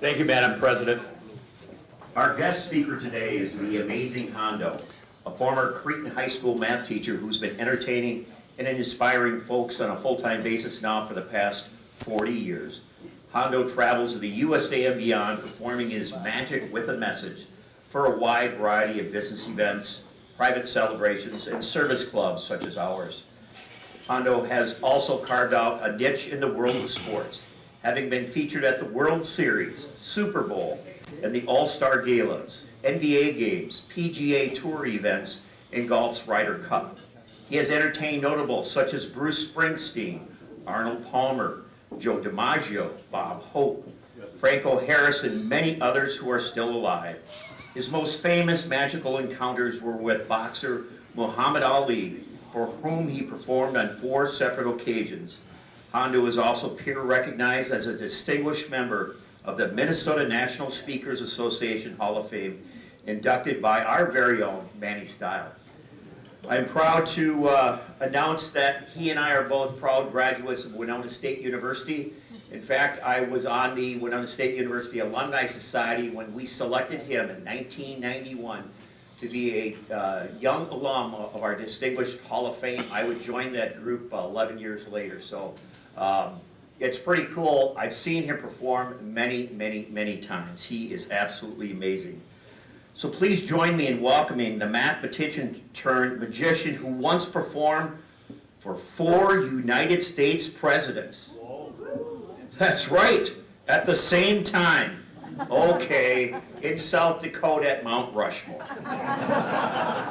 Thank you, Madam President. Our guest speaker today is the amazing Hondo, a former Cretan High School math teacher who's been entertaining and inspiring folks on a full-time basis now for the past 40 years. Hondo travels to the USA and beyond, performing his magic with a message for a wide variety of business events, private celebrations, and service clubs such as ours. Hondo has also carved out a niche in the world of sports, having been featured at the World Series, Super Bowl, and the All-Star Galas, NBA games, PGA Tour events, and golf's Ryder Cup. He has entertained notables such as Bruce Springsteen, Arnold Palmer, Joe DiMaggio, Bob Hope, Franco Harris, and many others who are still alive. His most famous magical encounters were with boxer Muhammad Ali, for whom he performed on 4 separate occasions. Hondo is also peer recognized as a distinguished member of the Minnesota National Speakers Association Hall of Fame, inducted by our very own Manny Style. I'm proud to announce that he and I are both proud graduates of Winona State University. In fact, I was on the Winona State University Alumni Society when we selected him in 1991 to be a young alum of our distinguished Hall of Fame. I would join that group 11 years later. So it's pretty cool. I've seen him perform many, many, many times. He is absolutely amazing. So please join me in welcoming the mathematician turned magician who once performed for 4 United States presidents. That's right, at the same time. Okay, in South Dakota at Mount Rushmore.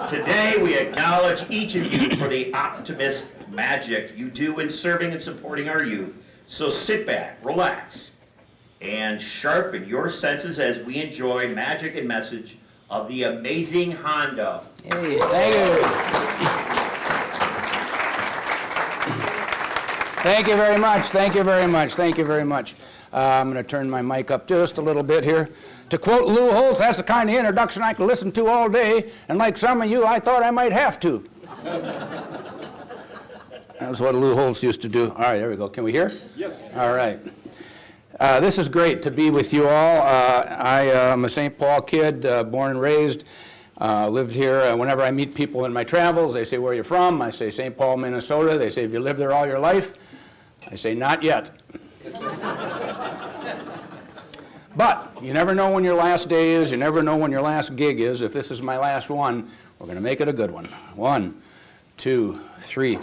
Today we acknowledge each of you for the optimist magic you do in serving and supporting our youth. So sit back, relax, and sharpen your senses as we enjoy magic and message of the amazing Hondo. Hey, thank you. Thank you very much. Thank you very much. Thank you very much. I'm going to turn my mic up just a little bit here. To quote Lou Holtz, that's the kind of introduction I can listen to all day, and like some of you, I thought I might have to. That's what Lou Holtz used to do. All right, there we go. Can we hear? Yes. All right. This is great to be with you all. I am a St. Paul kid, born and raised. Lived here. Whenever I meet people in my travels, they say, where are you from? I say, St. Paul, Minnesota. They say, have you lived there all your life? I say, not yet. But you never know when your last day is. You never know when your last gig is. If this is my last one, we're going to make it a good one. 1, 2, 3.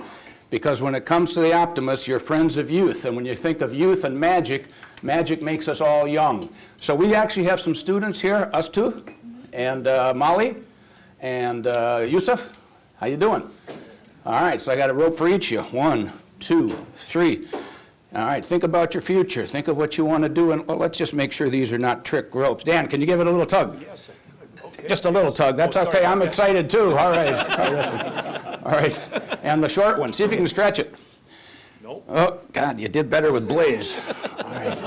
Because when it comes to the optimists, you're friends of youth. And when you think of youth and magic, magic makes us all young. So we actually have some students here, us two, and Molly, and Yusuf. How you doing? All right, so I got a rope for each of you. 1, 2, 3. All right, think about your future. Think of what you want to do. And well, let's just make sure these are not trick ropes. Dan, can you give it a little tug? Yes. Okay. Just a little tug. That's okay. I'm excited too. All right. All right. And the short one. See if you can stretch it. Nope. Oh, God, you did better with Blaze. All right.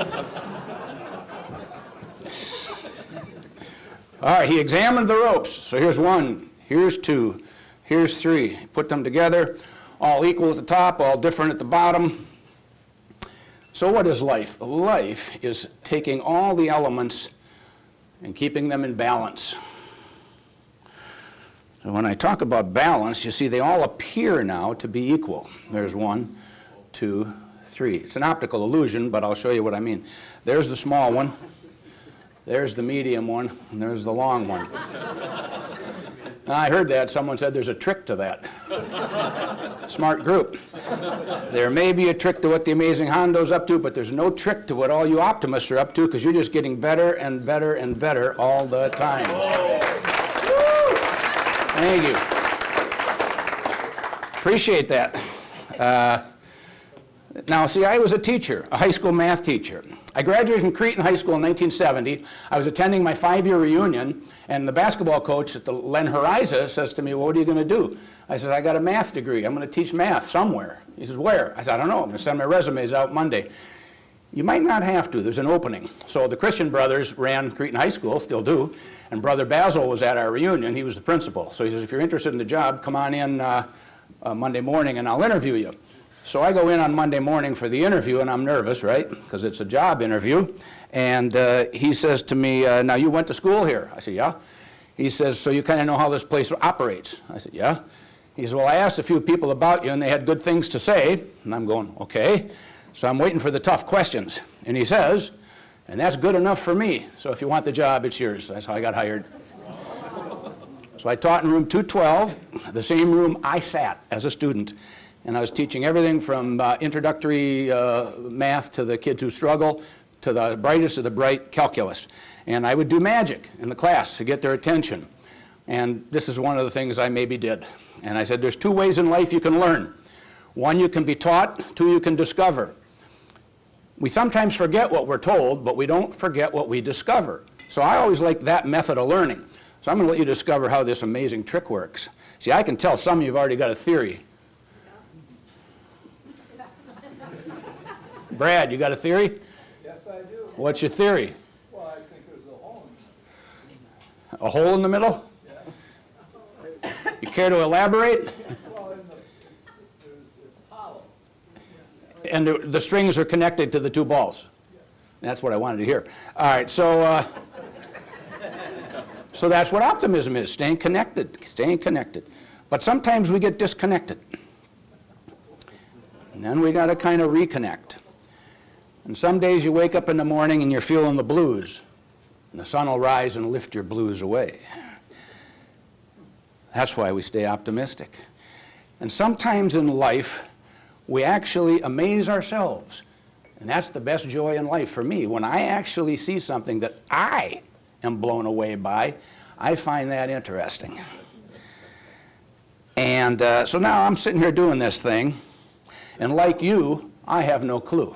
All right, he examined the ropes. So here's 1, here's 2, here's 3. Put them together, all equal at the top, all different at the bottom. So what is life? Life is taking all the elements and keeping them in balance. So when I talk about balance, you see they all appear now to be equal. There's 1, 2, 3. It's an optical illusion, but I'll show you what I mean. There's the small one. There's the medium one, and there's the long one. Now, I heard that. Someone said there's a trick to that. Smart group. There may be a trick to what the amazing Hondo's up to, but there's no trick to what all you optimists are up to, because you're just getting better and better and better all the time. Thank you. Appreciate that. Now, see, I was a teacher, a high school math teacher. I graduated from Cretan High School in 1970. I was attending my 5-year reunion, and the basketball coach at the Len Horiza says to me, well, what are you going to do? I said, I got a math degree. I'm going to teach math somewhere. He says, where? I said, I don't know. I'm going to send my resumes out Monday. You might not have to. There's an opening. So the Christian brothers ran Cretan High School, still do, and Brother Basil was at our reunion. He was the principal. So he says, if you're interested in the job, come on in Monday morning, and I'll interview you. So I go in on Monday morning for the interview, and I'm nervous, right? Because it's a job interview. And he says to me, now you went to school here? I said, yeah. He says, so you kind of know how this place operates? I said, yeah. He said, well, I asked a few people about you, and they had good things to say. And I'm going, okay. So I'm waiting for the tough questions. And he says, and that's good enough for me. So if you want the job, it's yours. That's how I got hired. So I taught in room 212, the same room I sat as a student. And I was teaching everything from introductory math to the kids who struggle, to the brightest of the bright, calculus. And I would do magic in the class to get their attention. And this is one of the things I maybe did. And I said, there's two ways in life you can learn. One, you can be taught. Two, you can discover. We sometimes forget what we're told, but we don't forget what we discover. So I always like that method of learning. So I'm going to let you discover how this amazing trick works. See, I can tell some of you have already got a theory. Brad, you got a theory? Yes, I do. What's your theory? Well, I think there's a hole in A hole in the middle? You care to elaborate? it. Well, it's hollow. And the strings are connected to the two balls. That's what I wanted to hear. All right, so so that's what optimism is, staying connected, staying connected. But sometimes we get disconnected. And then we got to kind of reconnect. And some days you wake up in the morning and you're feeling the blues. And the sun will rise and lift your blues away. That's why we stay optimistic. And sometimes in life, we actually amaze ourselves. And that's the best joy in life for me. When I actually see something that I am blown away by, I find that interesting. And so now I'm sitting here doing this thing, and like you, I have no clue.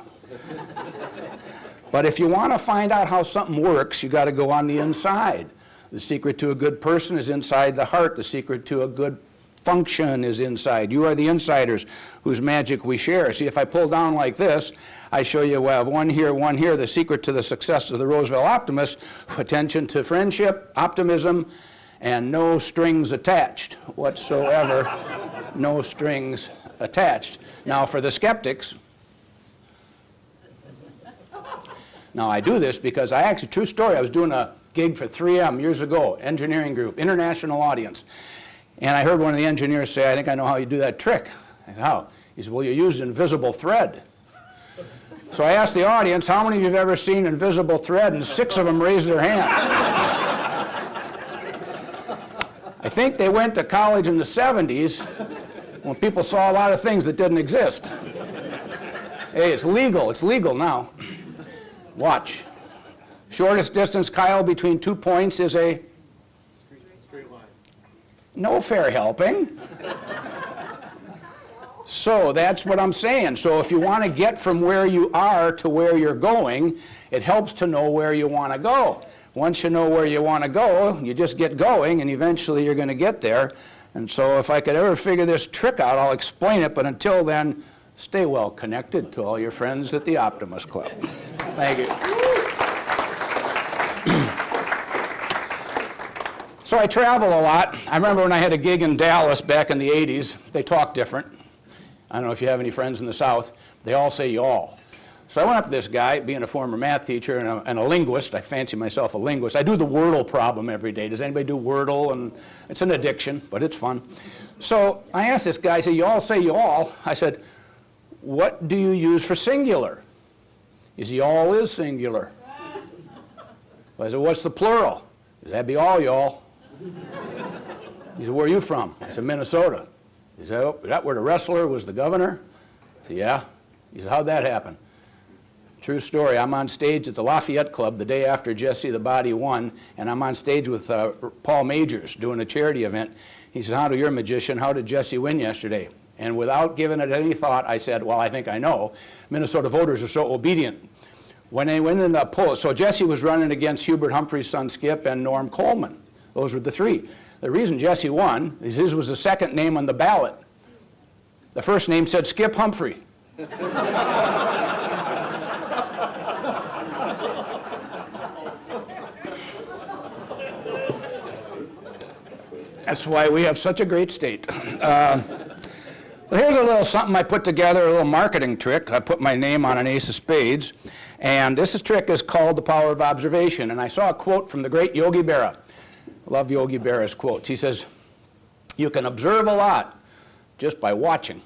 But if you want to find out how something works, you got to go on the inside. The secret to a good person is inside the heart. The secret to a good function is inside. You are the insiders whose magic we share. See, if I pull down like this, I show you, well, one here, one here. The secret to the success of the Roseville Optimist: attention to friendship, optimism, and no strings attached whatsoever. No strings attached. Now, for the skeptics, now I do this because I actually, true story, I was doing a gig for 3M years ago, engineering group, international audience. And I heard one of the engineers say, I think I know how you do that trick. I said, how? He said, well, you used invisible thread. So I asked the audience, how many of you have ever seen invisible thread? And 6 of them raised their hands. I think they went to college in the 70s when people saw a lot of things that didn't exist. Hey, it's legal now. Watch. Shortest distance, Kyle, between 2 points is a Straight line. no fair helping. So that's what I'm saying. So if you want to get from where you are to where you're going, it helps to know where you want to go. Once you know where you want to go, you just get going, and eventually you're going to get there. And so if I could ever figure this trick out, I'll explain it. But until then, stay well connected to all your friends at the Optimist Club. Thank you. So I travel a lot. I remember when I had a gig in Dallas back in the 80s, they talk different. I don't know if you have any friends in the South. They all say y'all. So I went up to this guy, being a former math teacher and a linguist. I fancy myself a linguist. I do the Wordle problem every day. Does anybody do Wordle? And it's an addiction, but it's fun. So I asked this guy, I said, you all say y'all. I said, what do you use for singular? He said, y'all is singular. I said, what's the plural? He said, that'd be all y'all. He said, where are you from? I said, Minnesota. He said, oh, is that where the wrestler was the governor? I said, yeah. He said, how'd that happen? True story. I'm on stage at the Lafayette Club the day after Jesse the Body won, and I'm on stage with Paul Majors doing a charity event. He said, Hondo, you're a magician. How did Jesse win yesterday? And without giving it any thought, I said, well, I think I know. Minnesota voters are so obedient. When they went in the poll, so Jesse was running against Hubert Humphrey's son Skip and Norm Coleman. Those were the 3. The reason Jesse won is his was the second name on the ballot. The first name said Skip Humphrey. That's why we have such a great state. Well, here's a little something I put together, a little marketing trick. I put my name on an ace of spades, and this trick is called the power of observation. And I saw a quote from the great Yogi Berra. I love Yogi Berra's quotes. He says, "You can observe a lot just by watching."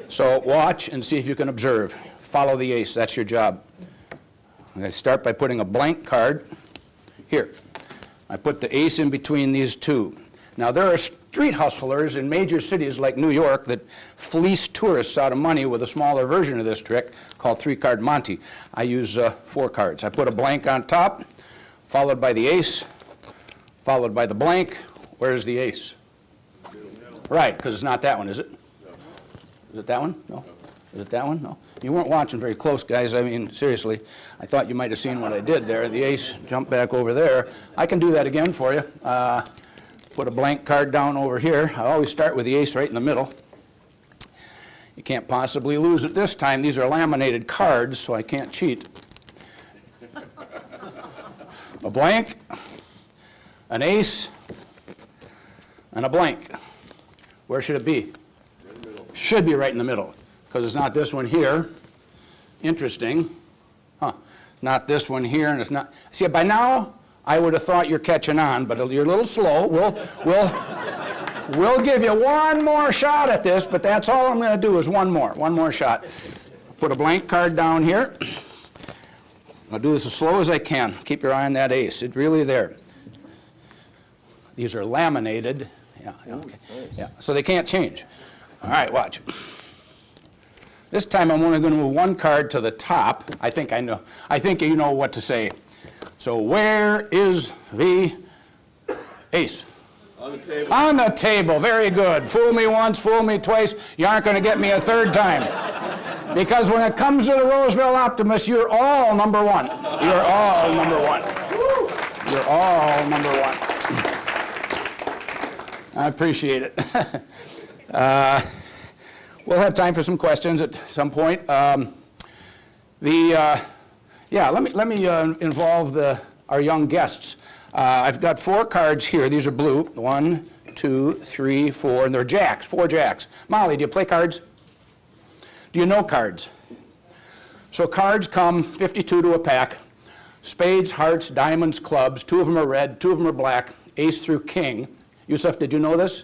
So watch and see if you can observe. Follow the ace. That's your job. I'm going to start by putting a blank card here. I put the ace in between these two. Now, there are street hustlers in major cities like New York that fleece tourists out of money with a smaller version of this trick called three-card Monte. I use 4 cards. I put a blank on top, followed by the ace, followed by the blank. Where's the ace? Right, because it's not that one, is it? Is it that one? No. Is it that one? No. You weren't watching very close, guys. I mean, seriously. I thought you might have seen what I did there. The ace jumped back over there. I can do that again for you. Put a blank card down over here. I always start with the ace right in the middle. You can't possibly lose it this time. These are laminated cards, so I can't cheat. A blank, an ace, and a blank. Where should it be? Should be right in the middle, because it's not this one here. Interesting. Huh. Not this one here, and it's not. See, by now, I would have thought you're catching on, but you're a little slow. We'll give you one more shot at this, but that's all I'm going to do is one more shot. Put a blank card down here. I'll do this as slow as I can. Keep your eye on that ace. It's really there. These are laminated. Yeah, okay. Yeah, so they can't change. All right, watch. This time I'm only going to move one card to the top. I think you know what to say. So where is the ace? On the table. On the table. Very good. Fool me once, fool me twice. You aren't going to get me a third time. Because when it comes to the Roseville Optimist, you're all number one. You're all number one. You're all number one. I appreciate it. We'll have time for some questions at some point. Let me involve our young guests. I've got 4 cards here. These are blue. 1, 2, 3, 4, and they're jacks. 4 jacks. Molly, do you play cards? Do you know cards? So cards come 52 to a pack. Spades, hearts, diamonds, clubs. 2 of them are red. 2 of them are black. Ace through king. Yusuf, did you know this?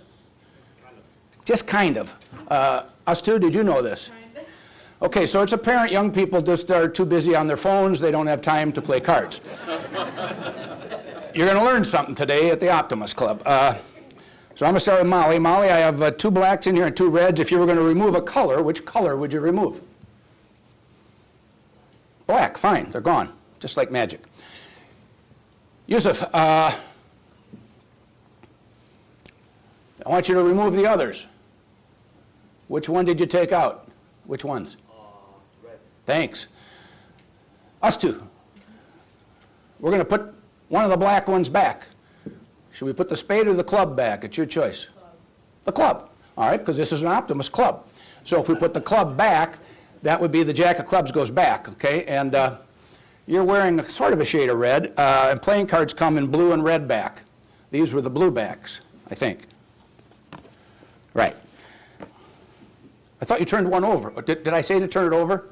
Kind of. Just kind of. Us too, did you know this? Okay, so it's apparent young people just are too busy on their phones. They don't have time to play cards. You're going to learn something today at the Optimist Club. So I'm going to start with Molly. Molly, I have 2 blacks in here and 2 reds. If you were going to remove a color, which color would you remove? Black, fine, they're gone, just like magic. Yusuf, I want you to remove the others. Which one did you take out? Which ones? Red. Thanks. Us two. We're going to put one of the black ones back. Should we put the spade or the club back? It's your choice. The club. All right, because this is an Optimist club. So if we put the club back, that would be the jack of clubs goes back, okay? And you're wearing sort of a shade of red, and playing cards come in blue and red back. These were the blue backs, I think. Right. I thought you turned one over. Did I say to turn it over?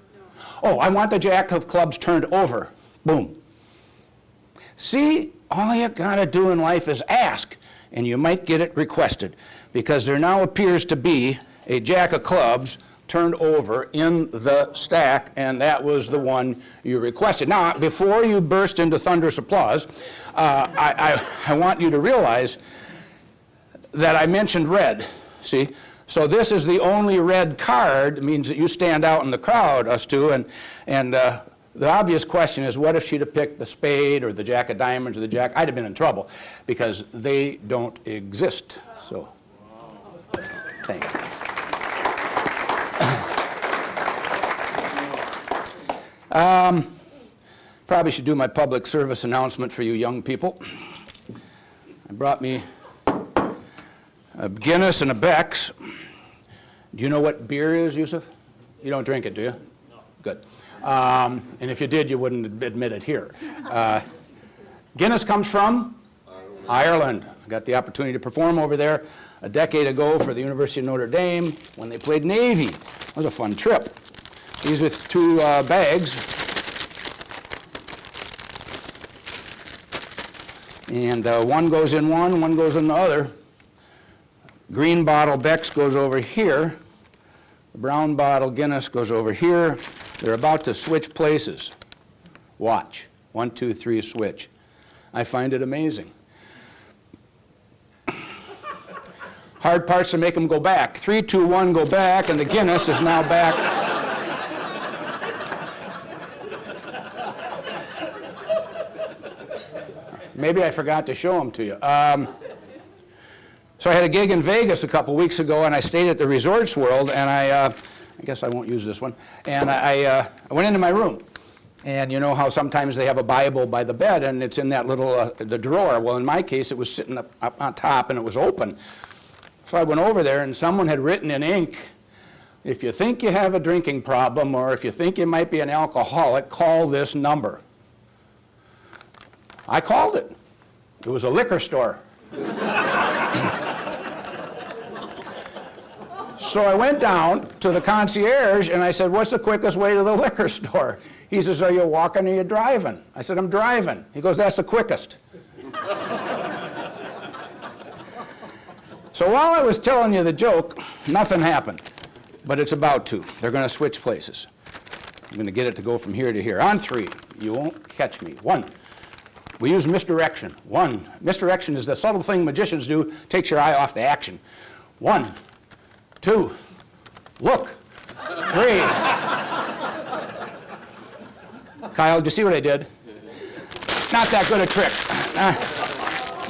No. Oh, I want the jack of clubs turned over. Boom. See, all you gotta do in life is ask, and you might get it requested, because there now appears to be a jack of clubs turned over in the stack, and that was the one you requested. Now, before you burst into thunderous applause, I want you to realize that I mentioned red, see? So this is the only red card. It means that you stand out in the crowd, us two, and the obvious question is, what if she'd have picked the spade or the jack of diamonds or the jack? I'd have been in trouble, because they don't exist. So, thank you. Probably should do my public service announcement for you young people. I brought me a Guinness and a Beck's. Do you know what beer is, Yusuf? You don't drink it, do you? No. Good. And if you did, you wouldn't admit it here. Guinness comes from? Ireland. I got the opportunity to perform over there a decade ago for the University of Notre Dame when they played Navy. It was a fun trip. These are two bags. And one goes in one goes in the other. Green bottle Beck's goes over here. The brown bottle Guinness goes over here. They're about to switch places. Watch. 1, 2, 3, switch. I find it amazing. Hard part's to make them go back. 3, 2, 1, go back, and the Guinness is now back. Maybe I forgot to show them to you. So I had a gig in Vegas a couple weeks ago, and I stayed at the Resorts World, and I guess I won't use this one, and I went into my room. And you know how sometimes they have a Bible by the bed, and it's in that little the drawer. Well, in my case, it was sitting up on top, and it was open. So I went over there, and someone had written in ink, if you think you have a drinking problem, or if you think you might be an alcoholic, call this number. I called it. It was a liquor store. So I went down to the concierge and I said, what's the quickest way to the liquor store? He says, are you walking or are you driving? I said, I'm driving. He goes, that's the quickest. So while I was telling you the joke, nothing happened. But it's about to. They're going to switch places. I'm going to get it to go from here to here. On 3. You won't catch me. 1. We use misdirection. 1. Misdirection is the subtle thing magicians do, takes your eye off the action. 1, 2, look. 3. Kyle, did you see what I did? Not that good a trick.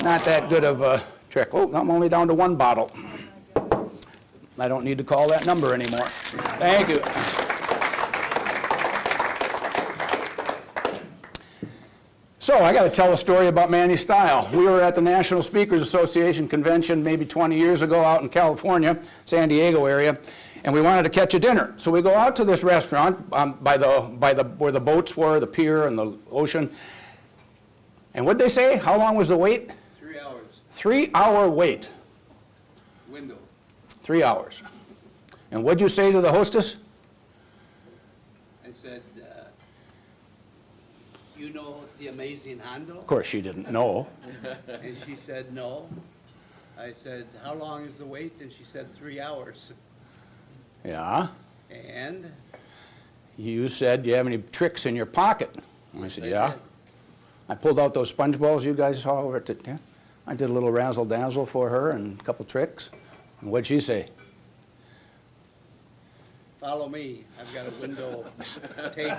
Not that good of a trick. Oh, I'm only down to 1 bottle. I don't need to call that number anymore. Thank you. So I got to tell a story about Manny's style. We were at the National Speakers Association convention maybe 20 years ago out in California, San Diego area, and we wanted to catch a dinner. So we go out to this restaurant where the boats were, the pier and the ocean. And what'd they say? How long was the wait? 3 hours. 3-hour wait. Window. 3 hours. And what'd you say to the hostess? I said, you know the amazing Hondo? Of course she didn't know. And she said, no. I said, how long is the wait? And she said, 3 hours. Yeah. And? You said, do you have any tricks in your pocket? And I said, I yeah. did. I pulled out those sponge balls you guys saw over at the, yeah. I did a little razzle-dazzle for her and a couple tricks. And what'd she say? Follow me. I've got a window table.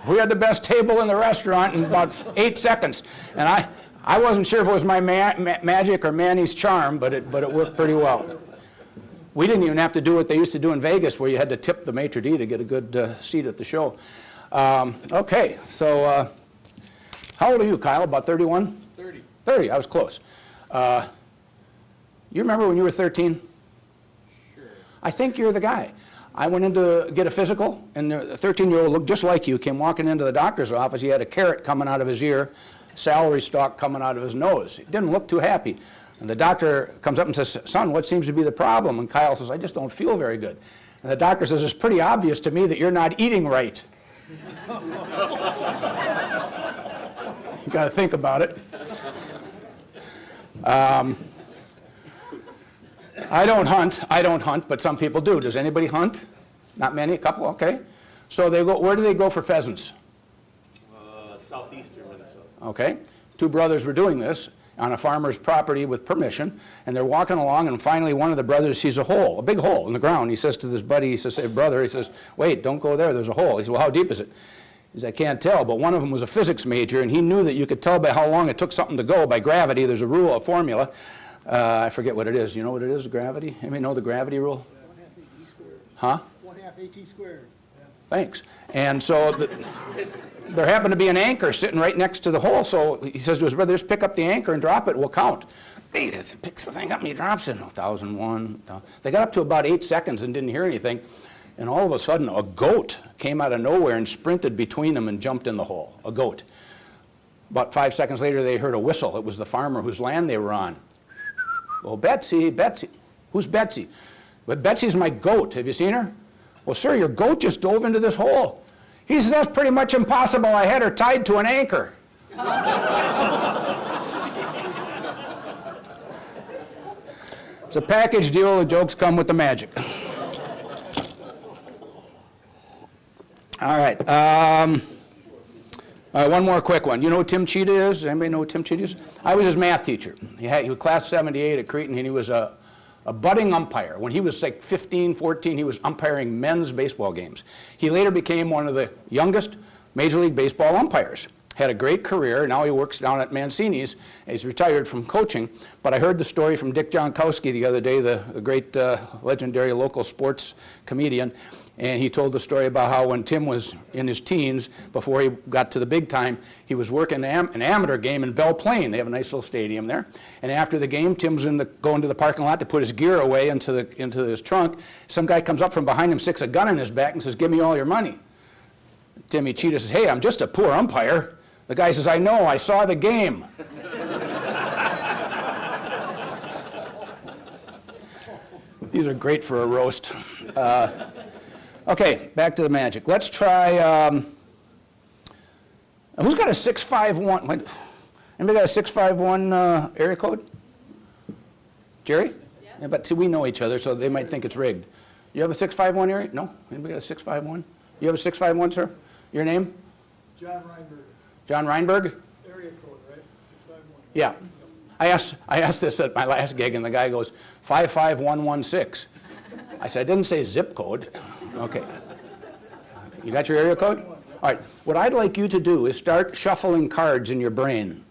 We had the best table in the restaurant in about 8 seconds. And I wasn't sure if it was my magic or Manny's charm, but it worked pretty well. We didn't even have to do what they used to do in Vegas, where you had to tip the maitre d' to get a good seat at the show. Okay, so how old are you, Kyle? About 31? 30. 30, I was close. You remember when you were 13? Sure. I think you're the guy. I went in to get a physical, and the 13-year-old looked just like you, came walking into the doctor's office. He had a carrot coming out of his ear, celery stalk coming out of his nose. He didn't look too happy. And the doctor comes up and says, son, what seems to be the problem? And Kyle says, I just don't feel very good. And the doctor says, it's pretty obvious to me that you're not eating right. You got to think about it. I don't hunt, but some people do. Does anybody hunt? Not many, a couple, okay. So they go, where do they go for pheasants? Southeastern Minnesota. Okay. 2 brothers were doing this on a farmer's property with permission, and they're walking along, and finally one of the brothers sees a hole, a big hole in the ground. He says to this buddy, he says, hey, brother, he says, wait, don't go there, there's a hole. He says, well, how deep is it? He says, I can't tell, but one of them was a physics major, and he knew that you could tell by how long it took something to go by gravity. There's a rule, a formula. I forget what it is. You know what it is, gravity? Anybody know the gravity rule? 1/2 AT squared. Huh? 1/2 AT squared. Yeah. Thanks. And so there happened to be an anchor sitting right next to the hole, so he says to his brother, just pick up the anchor and drop it, we'll count. He just picks the thing up and he drops it. 1,001. They got up to about 8 seconds and didn't hear anything, and all of a sudden a goat came out of nowhere and sprinted between them and jumped in the hole, a goat. About 5 seconds later, they heard a whistle. It was the farmer whose land they were on. Oh, Betsy, Betsy. Who's Betsy? But Betsy's my goat. Have you seen her? Well, sir, your goat just dove into this hole. He says, that's pretty much impossible. I had her tied to an anchor. It's a package deal. The jokes come with the magic. All right. One more quick one. You know who Tim Cheetah is? Anybody know who Tim Cheetah is? I was his math teacher. He was class 78 at Cretin, and he was a budding umpire. When he was like 15, 14, he was umpiring men's baseball games. He later became one of the youngest Major League Baseball umpires. Had a great career. Now he works down at Mancini's. He's retired from coaching. But I heard the story from Dick Jonkowski the other day, the great legendary local sports comedian. And he told the story about how when Tim was in his teens, before he got to the big time, he was working an amateur game in Belle Plaine. They have a nice little stadium there. And after the game, Tim's going to the parking lot to put his gear away into his trunk. Some guy comes up from behind him, sticks a gun in his back, and says, "Give me all your money." Timmy Cheetah says, "Hey, I'm just a poor umpire." The guy says, "I know, I saw the game." These are great for a roast. Okay, back to the magic. Let's try, who's got a 651? Anybody got a 651 area code? Jerry? Yeah, but see, we know each other, so they might think it's rigged. You have a 651 area? No? Anybody got a 651? You have a 651, sir? Your name? John Reinberg, John Reinberg? area code, right? 651. Yeah. I asked this at my last gig, and the guy goes, 55116. I said, I didn't say zip code. Okay. You got your area code? All right. What I'd like you to do is start shuffling cards in your brain.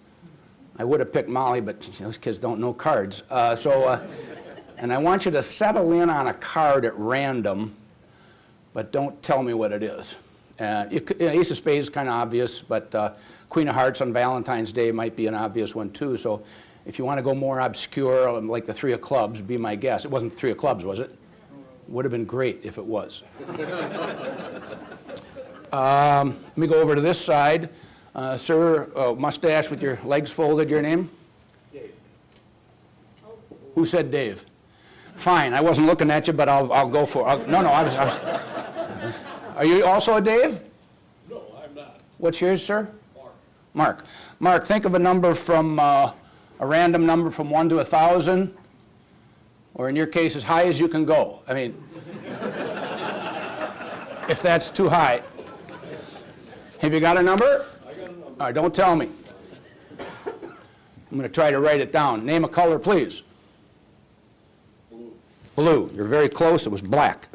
I would have picked Molly, but those kids don't know cards. And I want you to settle in on a card at random, but don't tell me what it is. Ace of Spades is kind of obvious, but Queen of Hearts on Valentine's Day might be an obvious one too. So if you want to go more obscure, like the Three of Clubs, be my guess. It wasn't the Three of Clubs, was it? Would have been great if it was. Let me go over to this side. Sir, mustache with your legs folded, your name? Dave. Who said Dave? Fine, I wasn't looking at you, but I'll go for it. No, I was. Are you also a Dave? No, I'm not. What's yours, sir? Mark. Mark, think of a number from, a random number from 1 to 1,000, or in your case, as high as you can go. I mean, if that's too high. Have you got a number? I got a number. All right, don't tell me. I'm going to try to write it down. Name a color, please. Blue. Blue. You're very close. It was black.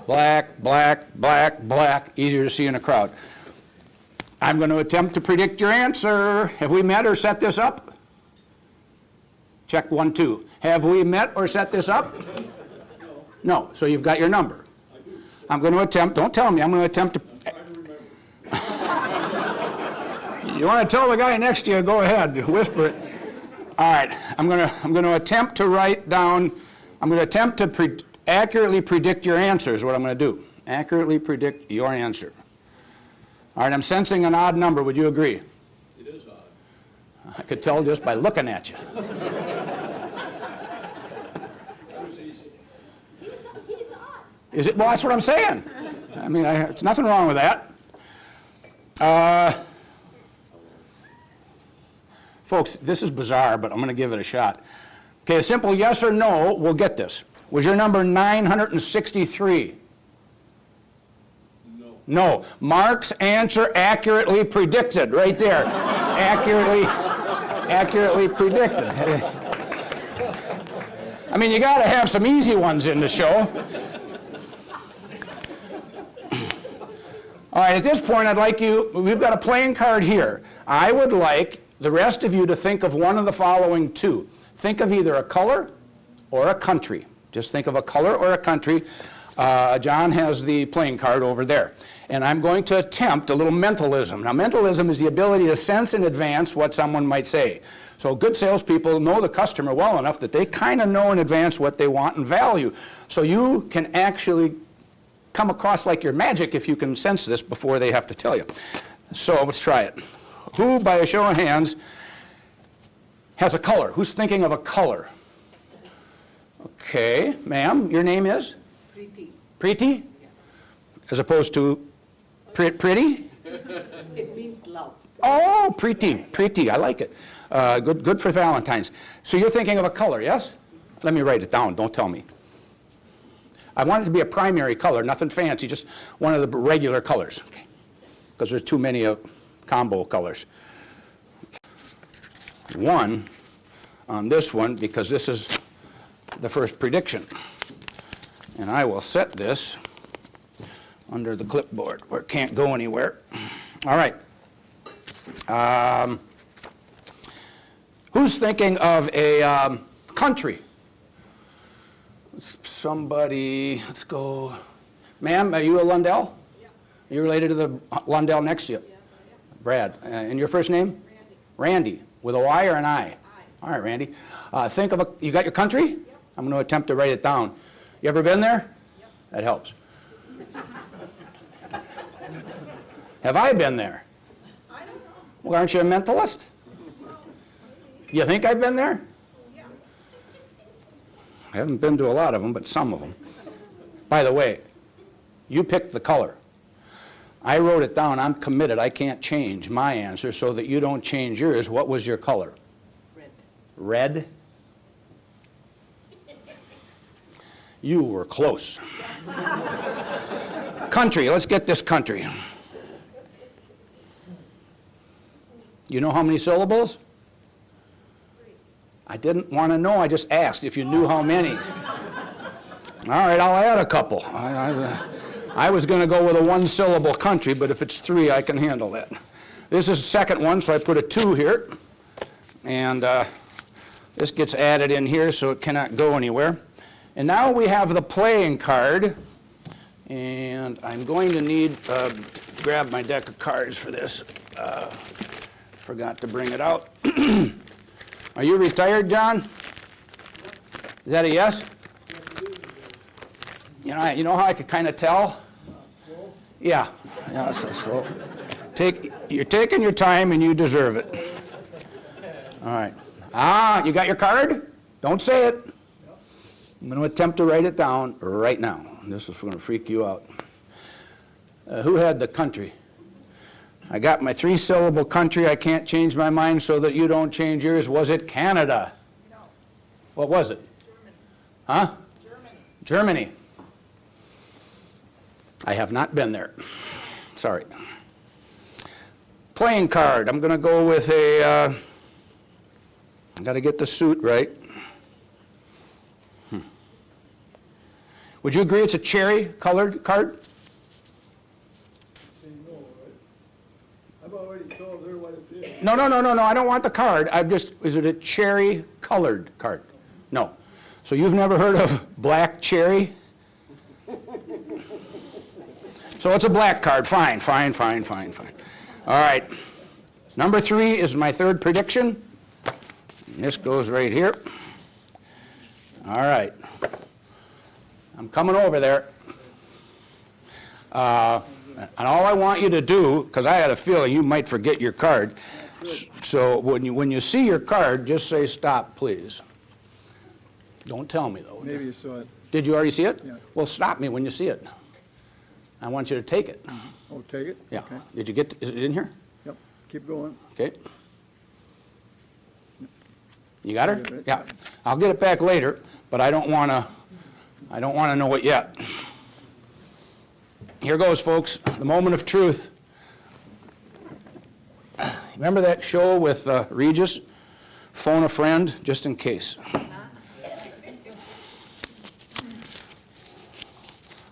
Black, black, black, black. Easier to see in a crowd. I'm going to attempt to predict your answer. Have we met or set this up? Check 1, 2. Have we met or set this up? No. So you've got your number. I'm going to attempt, don't tell me, I'm going to attempt to. Try to remember. You want to tell the guy next to you, go ahead, whisper it. All right, I'm going to attempt to write down, I'm going to attempt to accurately predict your answer is what I'm going to do. Accurately predict your answer. All right, I'm sensing an odd number. Would you agree? It is odd. I could tell just by looking at you. That was easy. He's odd. Is it? Well, that's what I'm saying. I mean, it's nothing wrong with that. Folks, this is bizarre, but I'm going to give it a shot. Okay, a simple yes or no, we'll get this. Was your number 963? No. No. Mark's answer accurately predicted, right there. Accurately predicted. I mean, you got to have some easy ones in the show. All right, at this point, I'd like you, we've got a playing card here. I would like the rest of you to think of one of the following two. Think of either a color or a country. Just think of a color or a country. John has the playing card over there. And I'm going to attempt a little mentalism. Now, mentalism is the ability to sense in advance what someone might say. So good salespeople know the customer well enough that they kind of know in advance what they want and value. So you can actually come across like you're magic if you can sense this before they have to tell you. So let's try it. Who, by a show of hands, has a color? Who's thinking of a color? Okay, ma'am, your name is? Pretty. Preeti? As opposed to pretty? It means love. Oh, Preeti, I like it. Good for Valentine's. So you're thinking of a color, yes? Let me write it down, don't tell me. I want it to be a primary color, nothing fancy, just one of the regular colors. Because there's too many combo colors. 1 on this one, because this is the first prediction. And I will set this under the clipboard where it can't go anywhere. All right. Who's thinking of a country? Somebody, let's go. Ma'am, are you a Lundell? Yeah. Are you related to the Lundell next to you? Yes, I am. Brad. And your first name? Randy. Randy. With a Y or an I? I. All right, Randy. Think of you got your country? Yep. I'm going to attempt to write it down. You ever been there? Yep. That helps. Have I been there? I don't know. Well, aren't you a mentalist? You think I've been there? Yeah. I haven't been to a lot of them, but some of them. By the way, you picked the color. I wrote it down. I'm committed. I can't change my answer so that you don't change yours. What was your color? Red. Red? You were close. Country. Let's get this country. You know how many syllables? 3. I didn't want to know. I just asked if you knew how many. All right, I'll add a couple. I was going to go with a 1-syllable country, but if it's 3, I can handle that. This is the second one, so I put a 2 here. And this gets added in here, so it cannot go anywhere. And now we have the playing card. And I'm going to need to grab my deck of cards for this. Forgot to bring it out. Are you retired, John? Is that a yes? You know how I could kind of tell? Yeah, so slow. You're taking your time and you deserve it. All right. You got your card? Don't say it. I'm going to attempt to write it down right now. This is going to freak you out. Who had the country? I got my 3-syllable country. I can't change my mind so that you don't change yours. Was it Canada? No. What was it? Germany. Huh? Germany. Germany. I have not been there. Sorry. Playing card. I'm going to go with a, I got to get the suit right. Would you agree it's a cherry-colored card? Say no, right? I've already told her what it's in. No. I don't want the card. Is it a cherry-colored card? No. So you've never heard of black cherry? So it's a black card. Fine. All right. Number 3 is my third prediction. And this goes right here. All right. I'm coming over there. And all I want you to do, because I had a feeling you might forget your card, so when you see your card, just say stop, please. Don't tell me, though. Maybe you saw it. Did you already see it? Yeah. Well, stop me when you see it. I want you to take it. Oh, take it? Yeah. Okay. Did you is it in here? Yep, keep going. Okay. You got her? Got it. Yeah. I'll get it back later, but I don't want to know it yet. Here goes, folks. The moment of truth. Remember that show with Regis? Phone a friend, just in case.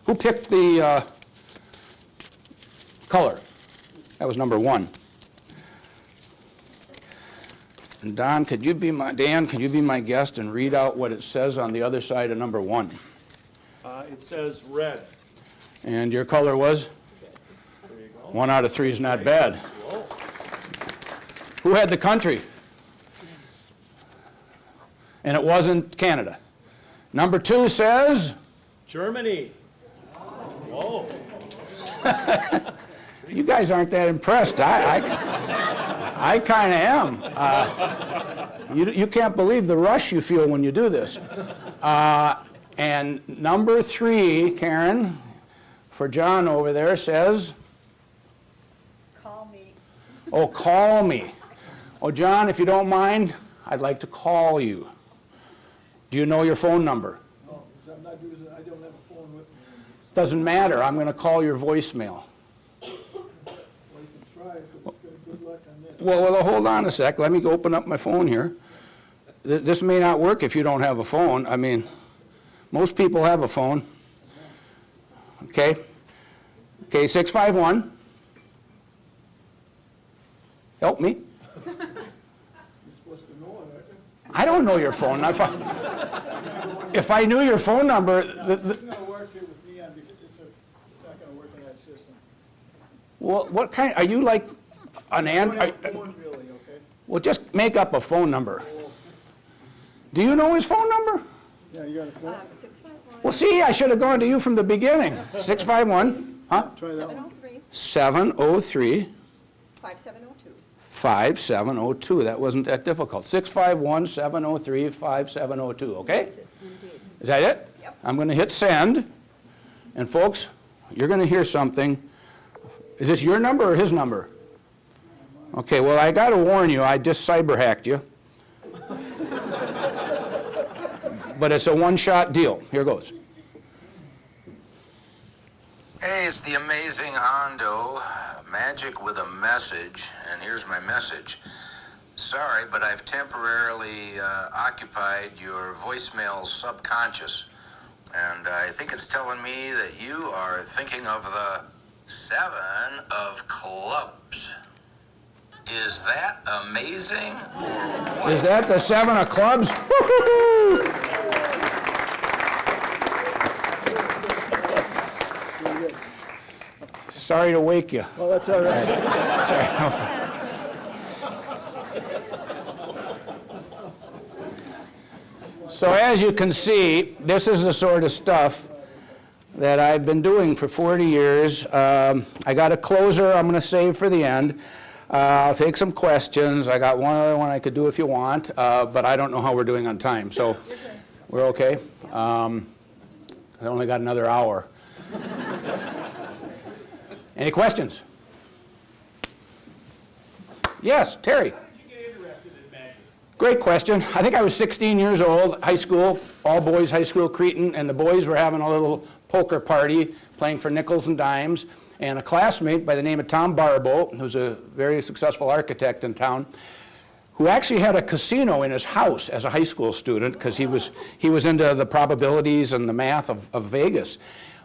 Who picked the color? That was number 1. And Dan, could you be my guest and read out what it says on the other side of number 1? It says red. And your color was? There you go. 1 out of 3 is not bad. Who had the country? And it wasn't Canada. Number 2 says? Germany. Oh, You guys aren't that impressed. I kind of am. You can't believe the rush you feel when you do this. And number 3, Karen, for John over there says, Call me. oh, call me. Oh, John, if you don't mind, I'd like to call you. Do you know your phone number? No, 'cause I'm not using, I don't have a phone with me. Doesn't matter. I'm going to call your voicemail. Well, you can try, but it's gonna good luck on this. Well, hold on a sec. Let me go open up my phone here. This may not work if you don't have a phone. I mean, most people have a phone. Okay? Okay, 651. Help me. You're supposed to know it, aren't you? I don't know your phone. If I knew your phone number, It's not gonna work here with me on, because it's not gonna work in that system. well, what kind, are you like an I don't have a phone really, okay? well, just make up a phone number. Do you know his phone number? Yeah, you got a phone? 651. Well, see, I should have gone to you from the beginning. 651, huh? Try that one. 703 703 5702. 5702. That wasn't that difficult. 651 703 5702, okay? Is that it? Yep. I'm going to hit send. And folks, you're going to hear something. Is this your number or his number? Okay, well, I got to warn you, I just cyber hacked you. But it's a one-shot deal. Here goes. Hey, it's the amazing Hondo, magic with a message, and here's my message. Sorry, but I've temporarily occupied your voicemail subconscious, and I think it's telling me that you are thinking of the 7 of clubs. Is that amazing, or what? Is that the 7 of clubs? Woo-hoo-hoo! Sorry to wake you. Well, that's all right. So as you can see, this is the sort of stuff that I've been doing for 40 years. I got a closer I'm going to save for the end. I'll take some questions. I got one other one I could do if you want, but I don't know how we're doing on time, so we're okay. I only got another hour. Any questions? Yes, Terry. Great question. I think I was 16 years old, high school, all boys high school, Cretin, and the boys were having a little poker party, playing for nickels and dimes, and a classmate by the name of Tom Barbeau, who's a very successful architect in town, who actually had a casino in his house as a high school student because he was into the probabilities and the math of Vegas.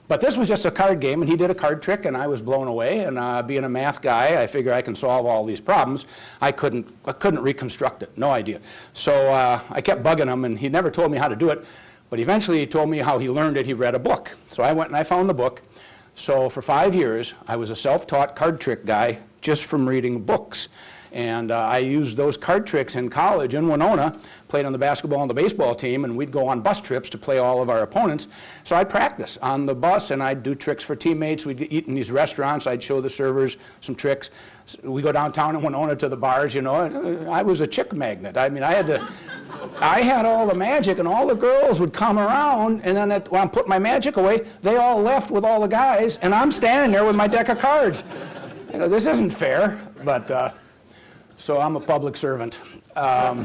But this was just a card game, and he did a card trick, and I was blown away. And being a math guy, I figure I can solve all these problems. I couldn't reconstruct it, no idea. So I kept bugging him, and he never told me how to do it. But eventually, he told me how he learned it. He read a book. So I went and I found the book. So for 5 years, I was a self-taught card trick guy just from reading books. And I used those card tricks in college in Winona, played on the basketball and the baseball team, and we'd go on bus trips to play all of our opponents. So I'd practice on the bus, and I'd do tricks for teammates. We'd eat in these restaurants. I'd show the servers some tricks. We go downtown in Winona to the bars, you know. I was a chick magnet. I mean, I had all the magic, and all the girls would come around, and then when I put my magic away, they all left with all the guys, and I'm standing there with my deck of cards. You know, this isn't fair, but... So I'm a public servant. So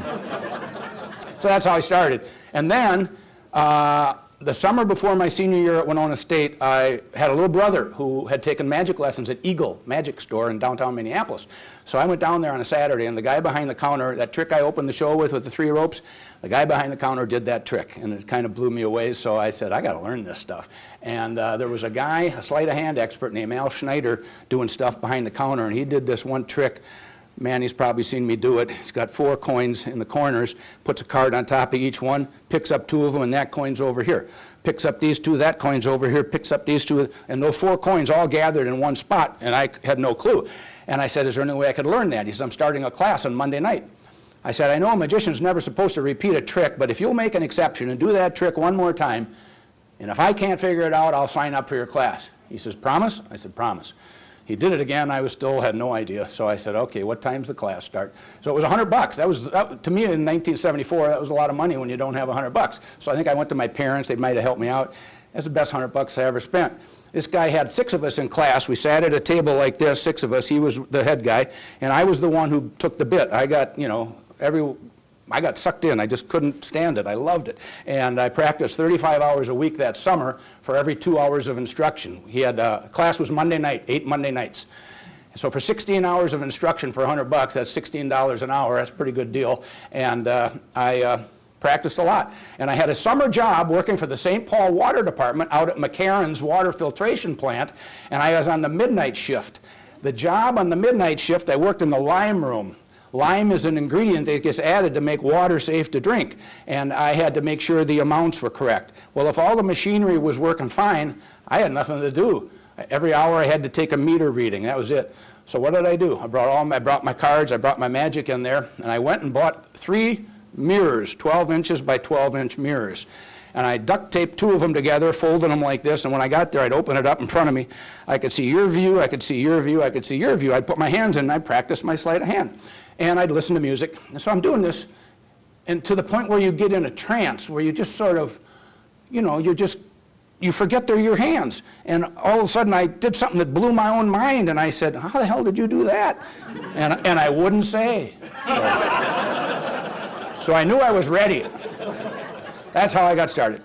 that's how I started. And then the summer before my senior year at Winona State, I had a little brother who had taken magic lessons at Eagle Magic Store in downtown Minneapolis. So I went down there on a Saturday, and the guy behind the counter, that trick I opened the show with the 3 ropes, the guy behind the counter did that trick, and it kind of blew me away. So I said, I got to learn this stuff. And there was a guy, a sleight of hand expert named Al Schneider, doing stuff behind the counter, and he did this one trick. Man, he's probably seen me do it. He's got 4 coins in the corners, puts a card on top of each one, picks up 2 of them, and that coin's over here. Picks up these 2, that coin's over here, picks up these 2, and those 4 coins all gathered in one spot, and I had no clue. And I said, is there any way I could learn that? He said, I'm starting a class on Monday night. I said, I know a magician's never supposed to repeat a trick, but if you'll make an exception and do that trick one more time, and if I can't figure it out, I'll sign up for your class. He says, promise? I said, promise. He did it again. I still had no idea. So I said, okay, what time's the class start? So it was $100. To me in 1974, that was a lot of money when you don't have $100. So I think I went to my parents. They might have helped me out. That's the best $100 I ever spent. This guy had 6 of us in class. We sat at a table like this, 6 of us. He was the head guy, and I was the one who took the bit. I got, I got sucked in. I just couldn't stand it. I loved it. And I practiced 35 hours a week that summer for every 2 hours of instruction. He had, class was Monday night, 8 Monday nights. So for 16 hours of instruction for $100, that's $16 an hour. That's a pretty good deal. And I practiced a lot. And I had a summer job working for the St. Paul Water Department out at McCarran's water filtration plant, and I was on the midnight shift. The job on the midnight shift, I worked in the lime room. Lime is an ingredient that gets added to make water safe to drink, and I had to make sure the amounts were correct. Well, if all the machinery was working fine, I had nothing to do. Every hour I had to take a meter reading. That was it. So what did I do? I brought my cards, I brought my magic in there, and I went and bought 3 mirrors, 12 inches by 12-inch mirrors. And I duct taped 2 of them together, folded them like this, and when I got there, I'd open it up in front of me. I could see your view, I could see your view, I could see your view. I'd put my hands in and I'd practice my sleight of hand. And I'd listen to music. And so I'm doing this, and to the point where you get in a trance, where you just sort of, you forget they're your hands. And all of a sudden I did something that blew my own mind, and I said, how the hell did you do that? And I wouldn't say. So I knew I was ready. That's how I got started.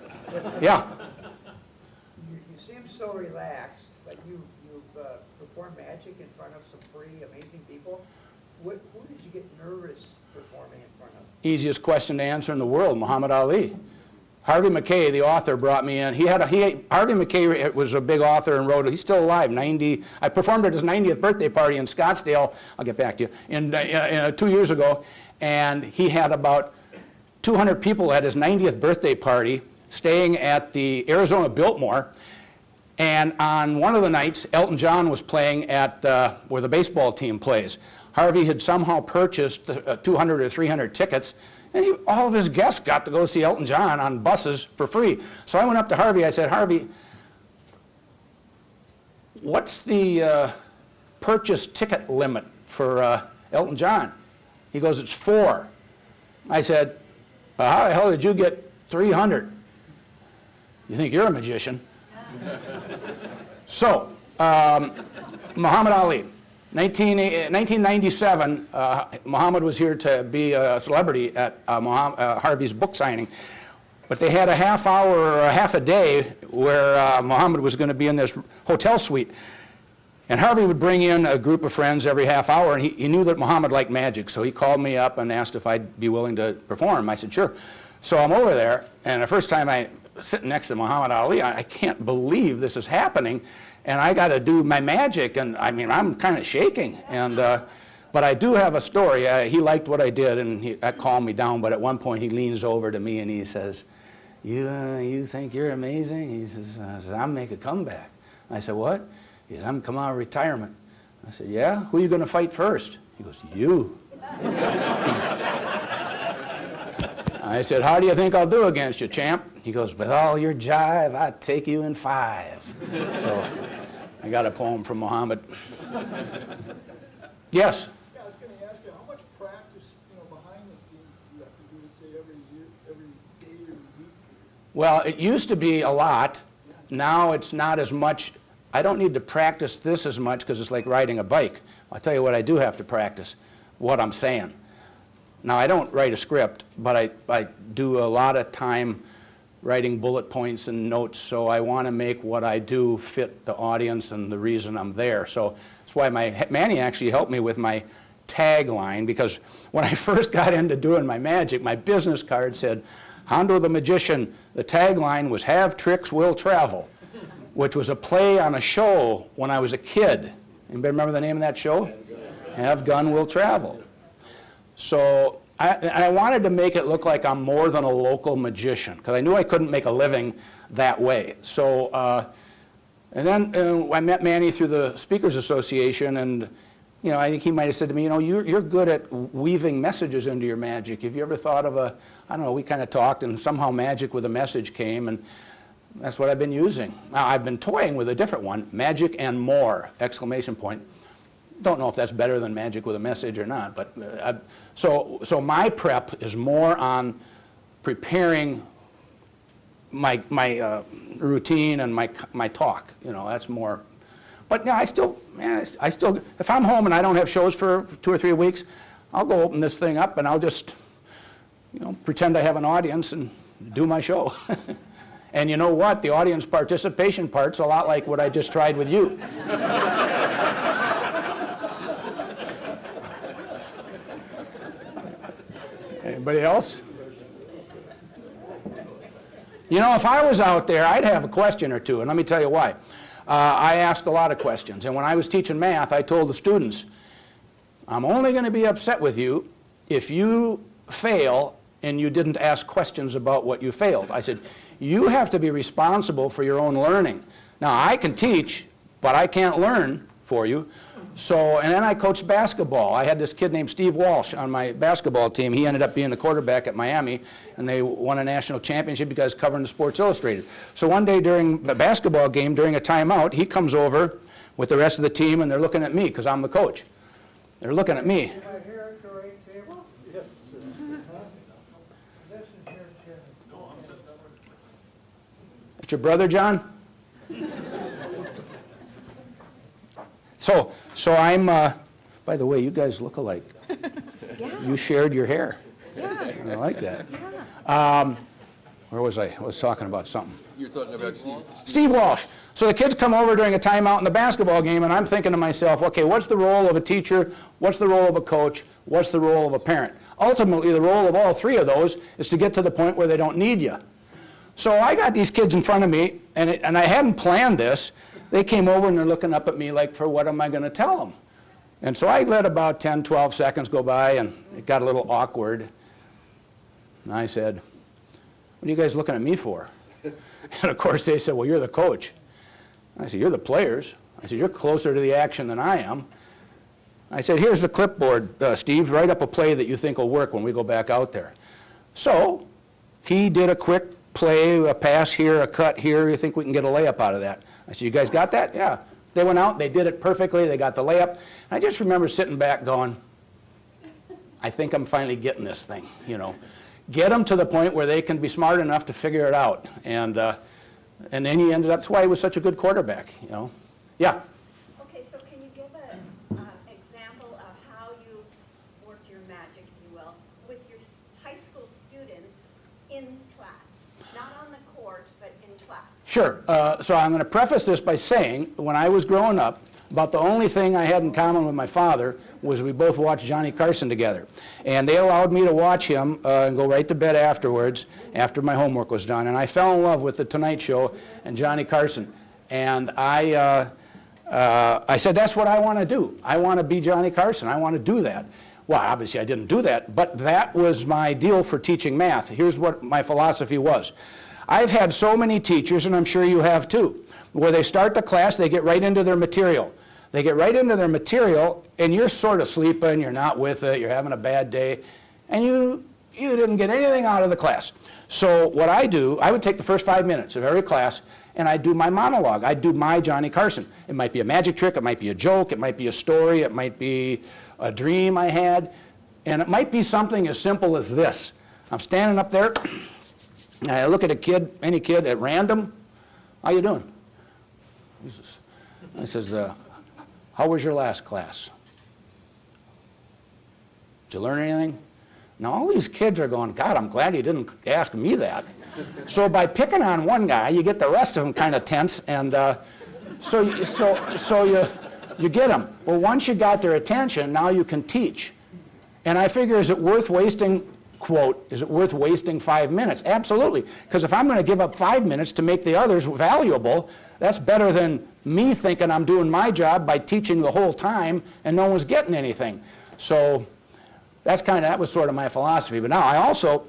Yeah. You seem so relaxed, but you've performed magic in front of some pretty amazing people. Who did you get nervous performing in front of? Easiest question to answer in the world, Muhammad Ali. Harvey Mackay, the author, brought me in. Harvey Mackay was a big author and wrote, he's still alive, 90. I performed at his 90th birthday party in Scottsdale, I'll get back to you, 2 years ago, and he had about 200 people at his 90th birthday party staying at the Arizona Biltmore, and on one of the nights, Elton John was playing at where the baseball team plays. Harvey had somehow purchased 200 or 300 tickets, and all of his guests got to go see Elton John on buses for free. So I went up to Harvey, I said, Harvey, what's the purchase ticket limit for Elton John? He goes, it's 4. I said, how the hell did you get 300? You think you're a magician? So, Muhammad Ali. 1997, Muhammad was here to be a celebrity at Harvey's book signing. But they had a half hour or a half a day where Muhammad was going to be in this hotel suite. And Harvey would bring in a group of friends every half hour, and he knew that Muhammad liked magic, so he called me up and asked if I'd be willing to perform. I said, sure. So I'm over there, and the first time I was sitting next to Muhammad Ali, I can't believe this is happening, and I got to do my magic, and I mean, I'm kind of shaking. And but I do have a story. He liked what I did, and that calmed me down, but at one point he leans over to me and he says, you think you're amazing? He says, I'll make a comeback. I said, what? He said, I'm coming out of retirement. I said, yeah? Who are you going to fight first? He goes, you. I said, how do you think I'll do against you, champ? He goes, with all your jive, I'd take you in 5. So I got a poem from Muhammad. Yes? Yeah, I was going to ask you, how much practice, behind the scenes do you have to do, say, every day or week? Well, it used to be a lot. Now it's not as much. I don't need to practice this as much because it's like riding a bike. I'll tell you what I do have to practice, what I'm saying. Now, I don't write a script, but I do a lot of time writing bullet points and notes, so I want to make what I do fit the audience and the reason I'm there. So that's why Manny actually helped me with my tagline, because when I first got into doing my magic, my business card said, Hondo the Magician. The tagline was, have tricks, will travel, which was a play on a show when I was a kid. Anybody remember the name of that show? Have gun, will travel. So I wanted to make it look like I'm more than a local magician, because I knew I couldn't make a living that way. So, and then I met Manny through the Speakers Association, and I think he might have said to me, you're good at weaving messages into your magic. Have you ever thought of I don't know, we kind of talked, and somehow magic with a message came, and That's what I've been using. Now, I've been toying with a different one, magic and more, exclamation point. Don't know if that's better than magic with a message or not, but so my prep is more on preparing my routine and my talk. You know, that's more. But yeah, I still, if I'm home and I don't have shows for 2 or 3 weeks, I'll go open this thing up and I'll just, you know, pretend I have an audience and do my show. And you know what? The audience participation part's a lot like what I just tried with you. Anybody else? You know, if I was out there, I'd have a question or two, and let me tell you why. I asked a lot of questions, and when I was teaching math, I told the students, I'm only going to be upset with you if you fail and you didn't ask questions about what you failed. I said, you have to be responsible for your own learning. Now, I can teach, but I can't learn for you. So, and then I coached basketball. I had this kid named Steve Walsh on my basketball team. He ended up being the quarterback at Miami, and they won a national championship because covering the Sports Illustrated. So one day during the basketball game, during a timeout, he comes over with the rest of the team, and they're looking at me because I'm the coach. They're looking at me. Am I here at the right table? Yes. This is your chair. That's your brother, John? So I'm, by the way, you guys look alike. You shared your hair. Yeah, I like that. yeah. Where was I? I was talking about something. You're talking about Steve. Steve Walsh. So the kids come over during a timeout in the basketball game, and I'm thinking to myself, okay, what's the role of a teacher? What's the role of a coach? What's the role of a parent? Ultimately, the role of all three of those is to get to the point where they don't need you. So I got these kids in front of me, and I hadn't planned this. They came over and they're looking up at me like, for what am I going to tell them? And so I let about 10, 12 seconds go by, and it got a little awkward. And I said, what are you guys looking at me for? And of course they said, well, you're the coach. I said, you're the players. I said, you're closer to the action than I am. I said, here's the clipboard, Steve. Write up a play that you think will work when we go back out there. So he did a quick play, a pass here, a cut here. You think we can get a layup out of that? I said, you guys got that? Yeah. They went out, they did it perfectly, they got the layup. I just remember sitting back going, I think I'm finally getting this thing, you know. Get them to the point where they can be smart enough to figure it out. And then he ended up, that's why he was such a good quarterback, you know. Yeah. Okay, so can you give an example of how you worked your magic, if you will, with your high school students in class? Not on the court, but in class. Sure. So I'm going to preface this by saying, when I was growing up, about the only thing I had in common with my father was we both watched Johnny Carson together. And they allowed me to watch him and go right to bed afterwards, after my homework was done. And I fell in love with The Tonight Show and Johnny Carson. And I said, that's what I want to do. I want to be Johnny Carson. I want to do that. Well, obviously I didn't do that, but that was my deal for teaching math. Here's what my philosophy was. I've had so many teachers, and I'm sure you have too, where they start the class, they get right into their material. They get right into their material, and you're sort of sleeping, you're not with it, you're having a bad day, and you didn't get anything out of the class. So what I do, I would take the first 5 minutes of every class, and I'd do my monologue. I'd do my Johnny Carson. It might be a magic trick, it might be a joke, it might be a story, it might be a dream I had, and it might be something as simple as this. I'm standing up there, and I look at a kid, any kid at random. How you doing? Jesus. I says, how was your last class? Did you learn anything? Now all these kids are going, God, I'm glad he didn't ask me that. So by picking on one guy, you get the rest of them kind of tense, and so you get them. Well, once you got their attention, now you can teach. And I figure, is it worth wasting, quote, is it worth wasting 5 minutes? Absolutely, because if I'm going to give up 5 minutes to make the others valuable, that's better than me thinking I'm doing my job by teaching the whole time and no one's getting anything. So that was sort of my philosophy. But now I also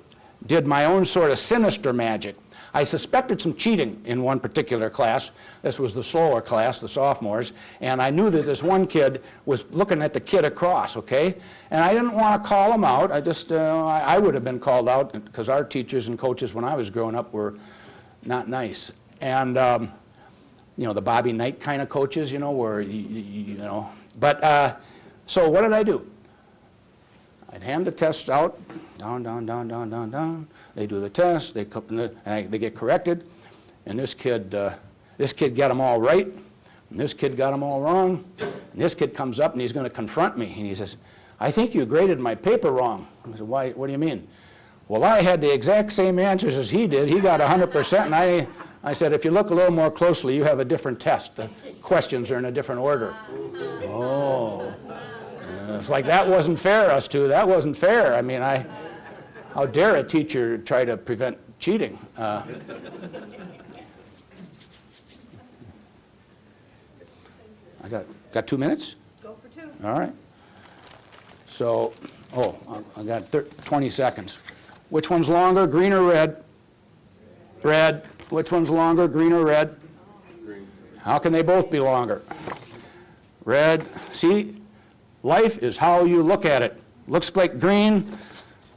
did my own sort of sinister magic. I suspected some cheating in one particular class. This was the slower class, the sophomores, and I knew that this one kid was looking at the kid across, okay? And I didn't want to call him out. I would have been called out because our teachers and coaches when I was growing up were not nice. And, you know, the Bobby Knight kind of coaches, you know, where, you know. But, so what did I do? I'd hand the tests out, down, down, down, down, down, down. They do the test, they get corrected, and this kid got them all right, and this kid got them all wrong, and this kid comes up and he's going to confront me, and he says, I think you graded my paper wrong. I said, why, what do you mean? Well, I had the exact same answers as he did. He got 100%, and I said, if you look a little more closely, you have a different test. The questions are in a different order. Oh. It's like, that wasn't fair, us two. That wasn't fair. I mean, how dare a teacher try to prevent cheating? I got 2 minutes? Go for 2. All right. So, I got 20 seconds. Which one's longer, green or red? Red. Which one's longer, green or red? Green. How can they both be longer? Red. See? Life is how you look at it. Looks like green,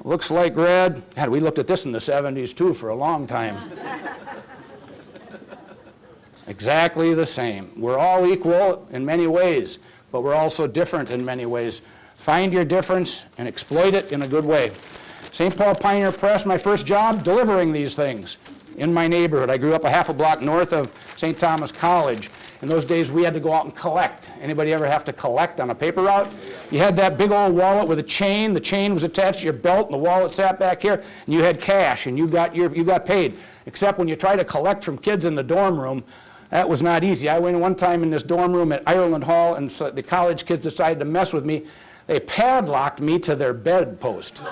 looks like red. God, we looked at this in the 70s too for a long time. Exactly the same. We're all equal in many ways, but we're also different in many ways. Find your difference and exploit it in a good way. St. Paul Pioneer Press, my first job, delivering these things in my neighborhood. I grew up a half a block north of St. Thomas College. In those days, we had to go out and collect. Anybody ever have to collect on a paper route? You had that big old wallet with a chain. The chain was attached to your belt, and the wallet sat back here, and you had cash, and you got paid. Except when you try to collect from kids in the dorm room, that was not easy. I went one time in this dorm room at Ireland Hall, and so the college kids decided to mess with me. They padlocked me to their bedpost.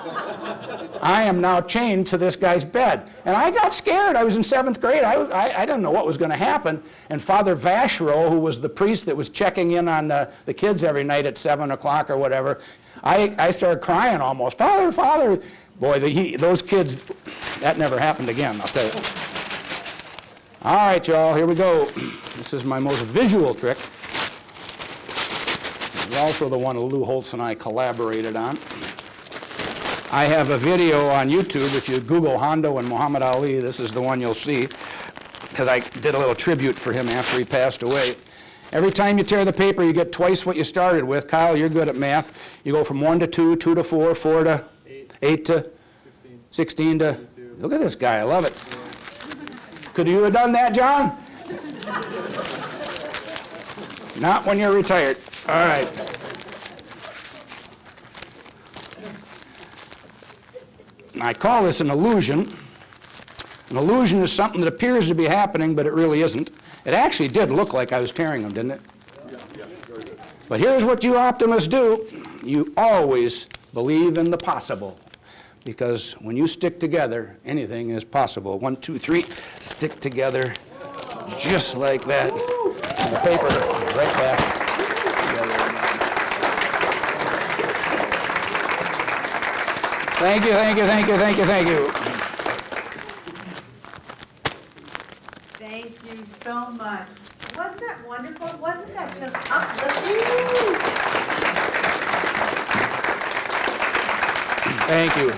I am now chained to this guy's bed. And I got scared. I was in 7th grade. I didn't know what was going to happen. And Father Vachereau, who was the priest that was checking in on the kids every night at 7 o'clock or whatever, I started crying almost. Father, Father. Boy, those kids, that never happened again, I'll tell you. All right, y'all, here we go. This is my most visual trick. Also the one Lou Holtz and I collaborated on. I have a video on YouTube. If you Google Hondo and Muhammad Ali, this is the one you'll see, because I did a little tribute for him after he passed away. Every time you tear the paper, you get twice what you started with. Kyle, you're good at math. You go from 1 to 2, 2 to 4, 4 to 8 to 16 to... Look at this guy. I love it. Could you have done that, John? Not when you're retired. All right. I call this an illusion. An illusion is something that appears to be happening, but it really isn't. It actually did look like I was tearing them, didn't it? But here's what you optimists do. You always believe in the possible. Because when you stick together, anything is possible. 1, 2, 3, stick together just like that. And the paper right back. Thank you, thank you, thank you, thank you, thank you. Thank you so much. Wasn't that wonderful? Wasn't that just uplifting? Thank you.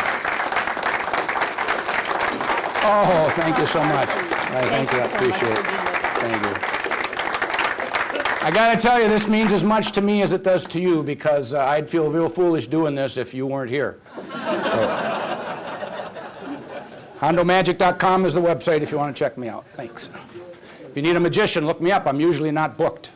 Oh, thank you so much. Thank you, I appreciate it. Thank you. I got to tell you, this means as much to me as it does to you, because I'd feel real foolish doing this if you weren't here. So, HondoMagic.com is the website if you want to check me out. Thanks. If you need a magician, look me up. I'm usually not booked.